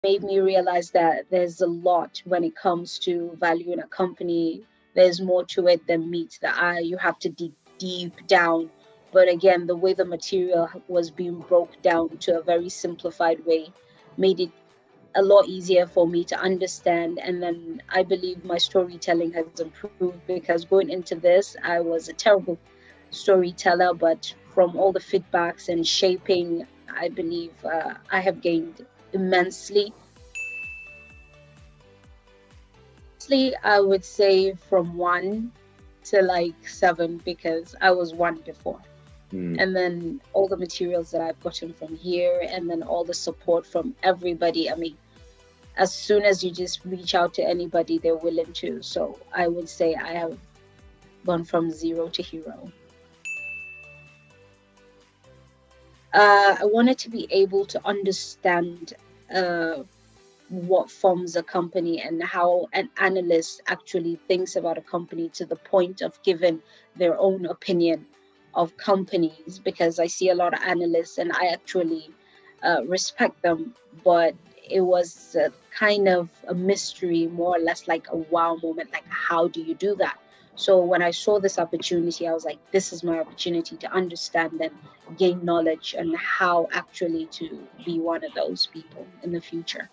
made me realize that there's a lot when it comes to valuing a company. There's more to it than meets the eye. You have to dig deep down. But again, the way the material was being broke down to a very simplified way made it a lot easier for me to understand. And then I believe my storytelling has improved, because going into this, I was a terrible storyteller, but from all the feedbacks and shaping, I believe I have gained immensely. Honestly, I would say from one to like seven, because I was one before. Mm. And then all the materials that I've gotten from here, and then all the support from everybody. I mean, as soon as you just reach out to anybody, they're willing to. So I would say I have gone from zero to hero. I wanted to be able to understand uh, what forms a company and how an analyst actually thinks about a company, to the point of giving their own opinion of companies, because I see a lot of analysts and I actually respect them, but it was kind of a mystery, more or less like a wow moment, like how do you do that? So when I saw this opportunity, I was like, this is my opportunity to understand and gain knowledge on how actually to be one of those people in the future.